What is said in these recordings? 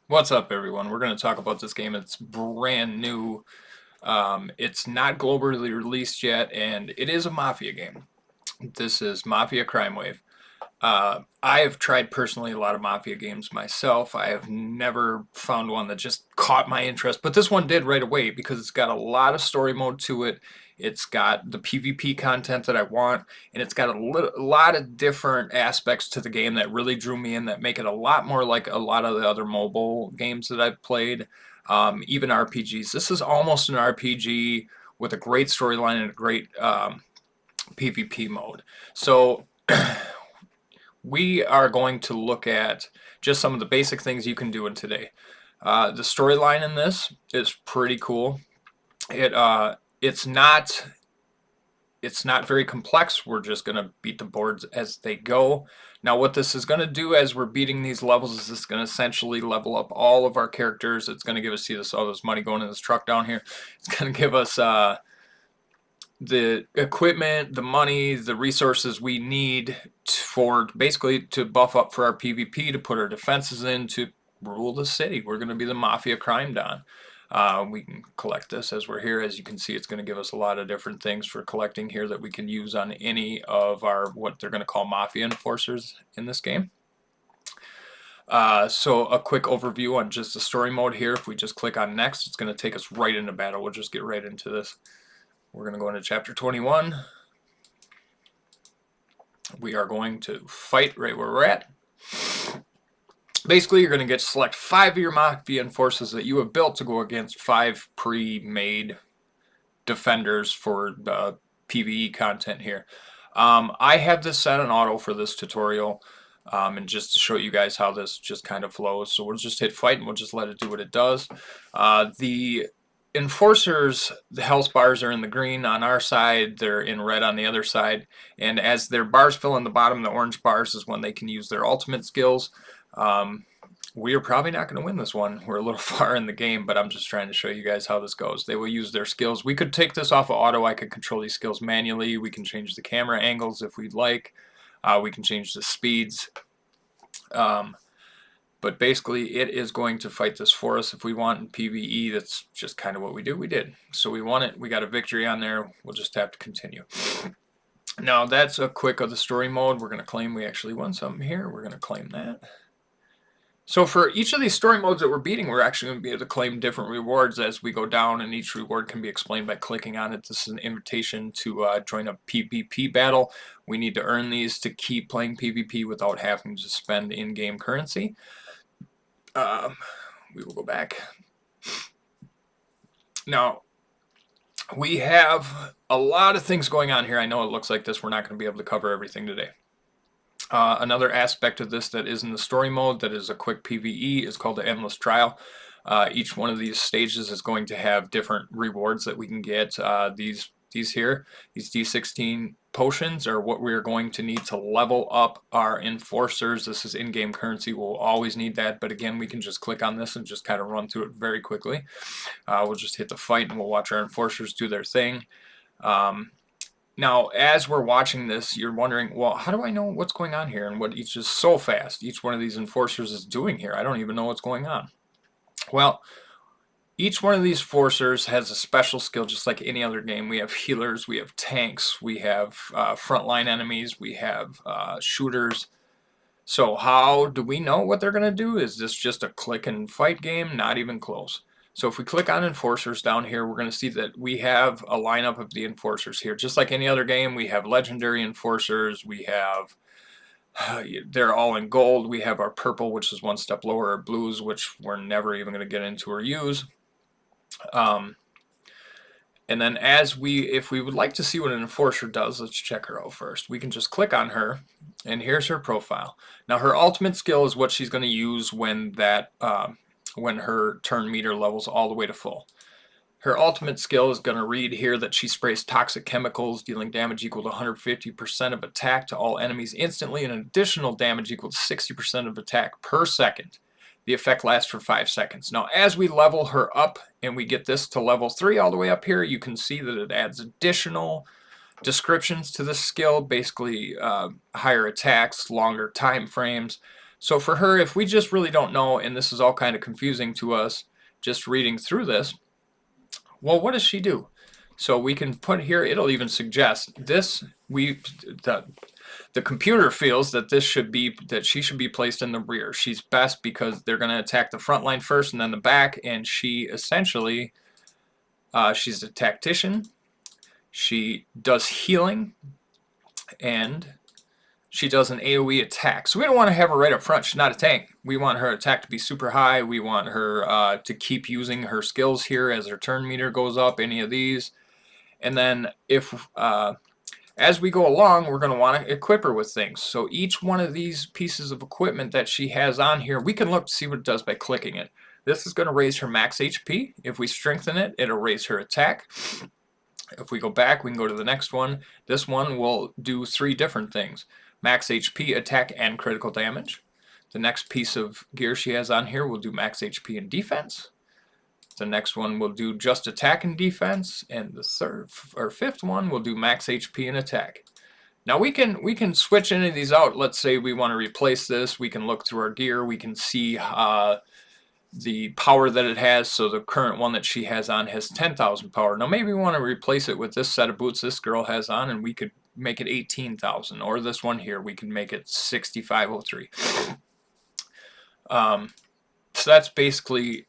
What's up, everyone? We're going to talk about this game. It's brand new. It's not globally released yet, and it is a Mafia game. This is Mafia Crime Wave. I have tried personally a lot of Mafia games myself. I have never found one that just caught my interest, but this one did right away because it's got a lot of story mode to it. It's got the PvP content that I want, and it's got a lot of different aspects to the game that really drew me in, that make it a lot more like a lot of the other mobile games that I've played, even RPGs. This is almost an RPG with a great storyline and a great PvP mode. So we are going to look at just some of the basic things you can do in today. The storyline in this is pretty cool. It's not very complex. We're just going to beat the boards as they go. Now, what this is going to do as we're beating these levels is this going to essentially level up all of our characters. It's going to give us, see this, all this money going in this truck down here. It's going to give us the equipment, the money, the resources we need for basically to buff up for our PvP, to put our defenses in, to rule the city. We're going to be the Mafia Crime Don. We can collect this as we're here. As you can see, it's going to give us a lot of different things for collecting here that we can use on any of our, what they're going to call Mafia enforcers in this game. So a quick overview on just the story mode here. If we just click on next, it's going to take us right into battle. We'll just get right into this. We're going to go into chapter 21. We are going to fight right where we're at. Basically, you're going to get select 5 of your Mafia enforcers that you have built to go against 5 pre-made defenders for the PvE content here. I have this set on auto for this tutorial, and just to show you guys how this just kind of flows. So we'll just hit fight and we'll just let it do what it does. The enforcers, the health bars are in the green on our side, they're in red on the other side, and as their bars fill in the bottom, the orange bars is when they can use their ultimate skills. We are probably not going to win this one. We're a little far in the game, but I'm just trying to show you guys how this goes. They will use their skills. We could take this off of auto. I could control these skills manually. We can change the camera angles if we'd like. We can change the speeds. But basically, it is going to fight this for us if we want in PvE. That's just kind of what we do. We did. So we won it. We got a victory on there. We'll just have to continue. Now, that's a quick of the story mode. We're going to claim we actually won something here. We're going to claim that. So for each of these story modes that we're beating, we're actually going to be able to claim different rewards as we go down, and each reward can be explained by clicking on it. This is an invitation to join a PvP battle. We need to earn these to keep playing PvP without having to spend in-game currency. We will go back. Now, we have a lot of things going on here. I know it looks like this. We're not going to be able to cover everything today. Another aspect of this that is in the story mode that is a quick PvE is called the Endless Trial. Each one of these stages is going to have different rewards that we can get. These here, these D16 potions are what we're going to need to level up our enforcers. This is in-game currency. We'll always need that, but again, we can just click on this and just kind of run through it very quickly. We'll just hit the fight and we'll watch our enforcers do their thing. Now, as we're watching this, you're wondering, well, how do I know what's going on here and what each is so fast each one of these enforcers is doing here? I don't even know what's going on. Well, each one of these enforcers has a special skill just like any other game. We have healers, we have tanks, we have frontline enemies, we have shooters. So how do we know what they're going to do? Is this just a click and fight game? Not even close. So if we click on enforcers down here, we're going to see that we have a lineup of the enforcers here. Just like any other game, we have legendary enforcers. We have, they're all in gold. We have our purple, which is one step lower, our blues, which we're never even going to get into or use. And then if we would like to see what an enforcer does, let's check her out first. We can just click on her, and here's her profile. Now her ultimate skill is what she's going to use when when her turn meter levels all the way to full. Her ultimate skill is going to read here that she sprays toxic chemicals, dealing damage equal to 150% of attack to all enemies instantly, and an additional damage equal to 60% of attack per second. The effect lasts for 5 seconds. Now, as we level her up and we get this to level 3 all the way up here, you can see that it adds additional descriptions to this skill, basically higher attacks, longer time frames. So for her, if we just really don't know, and this is all kind of confusing to us, just reading through this, well, what does she do? So we can put here, it'll even suggest this, the computer feels that she should be placed in the rear. She's best because they're going to attack the front line first and then the back, and she essentially, she's a tactician. She does healing, and she does an AoE attack. So we don't want to have her right up front. She's not a tank. We want her attack to be super high. We want her to keep using her skills here as her turn meter goes up, any of these. And then if as we go along, we're going to want to equip her with things. So each one of these pieces of equipment that she has on here, we can look to see what it does by clicking it. This is going to raise her max HP. If we strengthen it, it'll raise her attack. If we go back, we can go to the next one. This one will do 3 different things. Max HP, attack, and critical damage. The next piece of gear she has on here will do max HP and defense. The next one will do just attack and defense, and the third or fifth one will do max HP and attack. Now we can switch any of these out. Let's say we want to replace this. We can look through our gear. We can see the power that it has. So the current one that she has on has 10,000 power. Now maybe we want to replace it with this set of boots this girl has on, and we could make it 18,000. Or this one here, we can make it 6,503. So that's basically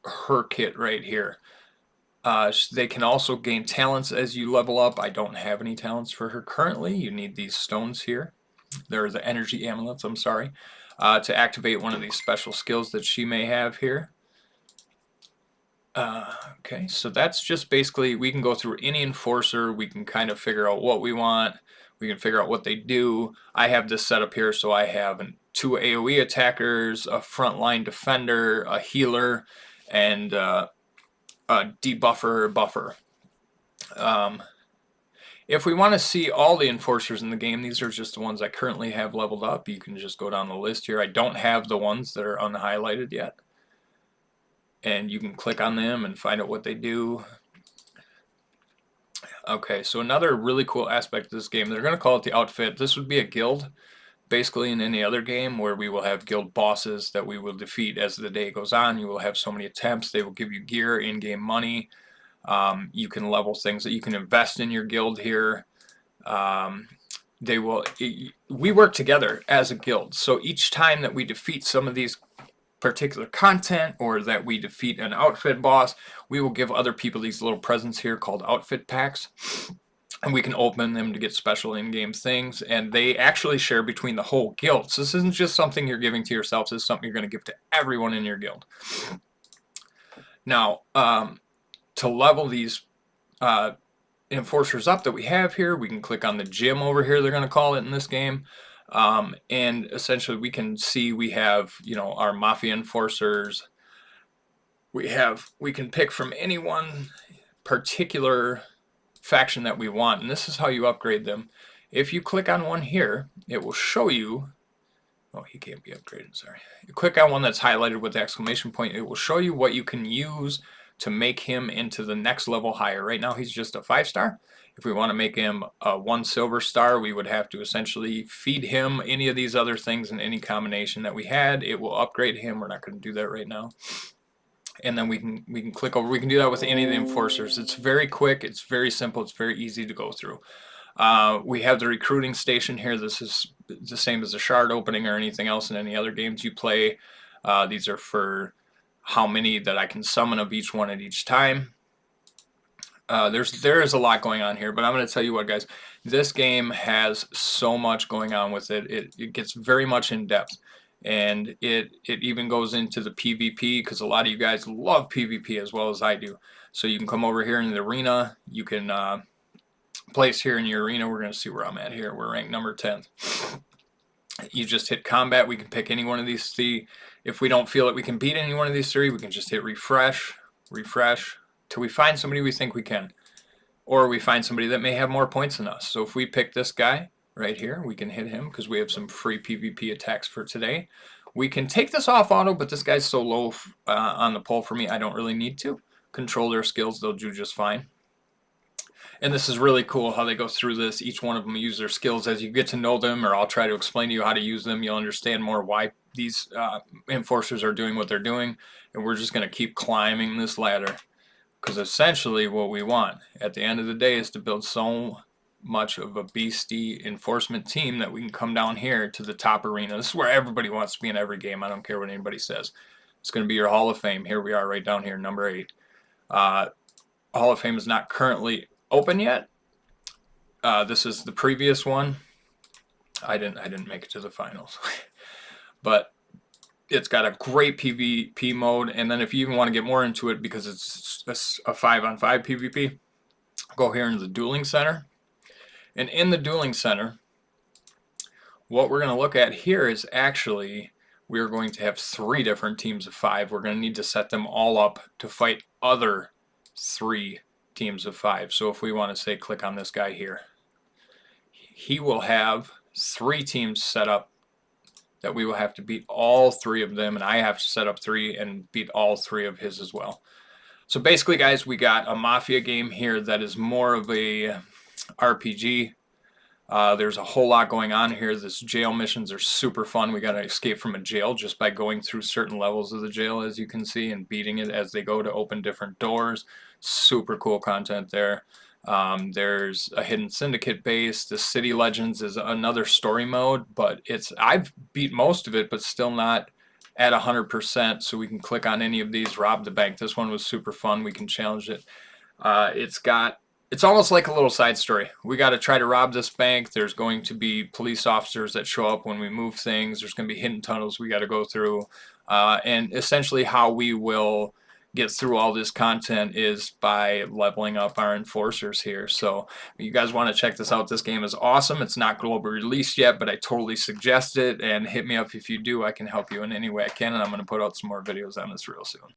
her kit right here. They can also gain talents as you level up. I don't have any talents for her currently. You need these stones here. They're the energy amulets, I'm sorry, to activate one of these special skills that she may have here. Okay, so that's just basically, we can go through any enforcer. We can kind of figure out what we want. We can figure out what they do. I have this set up here, so I have 2 AoE attackers, a frontline defender, a healer, and a debuffer buffer. If we want to see all the enforcers in the game, these are just the ones I currently have leveled up. You can just go down the list here. I don't have the ones that are unhighlighted yet. And you can click on them and find out what they do. Okay, so another really cool aspect of this game, they're going to call it the outfit. This would be a guild, basically in any other game, where we will have guild bosses that we will defeat as the day goes on. You will have so many attempts. They will give you gear, in-game money. You can level things that you can invest in your guild here. We work together as a guild. So each time that we defeat some of these particular content, or that we defeat an outfit boss, we will give other people these little presents here called outfit packs. And we can open them to get special in-game things, and they actually share between the whole guild. So this isn't just something you're giving to yourself, this is something you're going to give to everyone in your guild. Now, to level these enforcers up that we have here, we can click on the gym over here, they're going to call it in this game. And essentially we can see we have, our Mafia enforcers. We can pick from any one particular faction that we want, and this is how you upgrade them. If you click on one here, it will show you, oh, he can't be upgraded, sorry. You click on one that's highlighted with the exclamation point, it will show you what you can use to make him into the next level higher. Right now he's just a 5-star. If we want to make him a 1 silver star, we would have to essentially feed him any of these other things in any combination that we had. It will upgrade him. We're not going to do that right now. And then we can click over. We can do that with any of the enforcers. It's very quick. It's very simple. It's very easy to go through. We have the recruiting station here. This is the same as a shard opening or anything else in any other games you play. These are for how many that I can summon of each one at each time. There is a lot going on here, but I'm going to tell you what, guys. This game has so much going on with it. It gets very much in depth, and it even goes into the PvP, because a lot of you guys love PvP as well as I do. So you can come over here in the arena. You can place here in your arena. We're going to see where I'm at here. We're ranked number 10th. You just hit combat. We can pick any one of these 3. If we don't feel that we can beat any one of these 3, we can just hit refresh, till we find somebody we think we can, or we find somebody that may have more points than us. So if we pick this guy right here, we can hit him because we have some free PvP attacks for today. We can take this off auto, but this guy's so low on the pole for me, I don't really need to. Control their skills, they'll do just fine. And this is really cool how they go through this. Each one of them use their skills as you get to know them, or I'll try to explain to you how to use them. You'll understand more why these enforcers are doing what they're doing, and we're just going to keep climbing this ladder, because essentially what we want at the end of the day is to build so much of a beastie enforcement team that we can come down here to the top arena. This is where everybody wants to be in every game. I don't care what anybody says. It's going to be your Hall of Fame. Here we are right down here, number 8. Hall of Fame is not currently open yet. This is the previous one. I didn't make it to the finals. But it's got a great PvP mode, and then if you even want to get more into it, because it's a 5-on-5 PvP, go here into the Dueling Center. And in the Dueling Center, what we're going to look at here is actually we're going to have 3 different teams of 5. We're going to need to set them all up to fight other 3 teams of 5. So if we want to say click on this guy here, he will have 3 teams set up that we will have to beat all 3 of them, and I have to set up 3 and beat all 3 of his as well. So basically, guys, we got a Mafia game here that is more of a RPG. There's a whole lot going on here. This jail missions are super fun. We got to escape from a jail just by going through certain levels of the jail, as you can see, and beating it as they go to open different doors. Super cool content there. There's a hidden syndicate base. The City Legends is another story mode, but I've beat most of it, but still not at 100%. So we can click on any of these. Rob the bank. This one was super fun. We can challenge it. It's almost like a little side story. We got to try to rob this bank. There's going to be police officers that show up when we move things. There's going to be hidden tunnels we got to go through. And essentially how we will get through all this content is by leveling up our enforcers here. So you guys want to check this out. This game is awesome. It's not global released yet, but I totally suggest it. And hit me up if you do. I can help you in any way I can. And I'm going to put out some more videos on this real soon.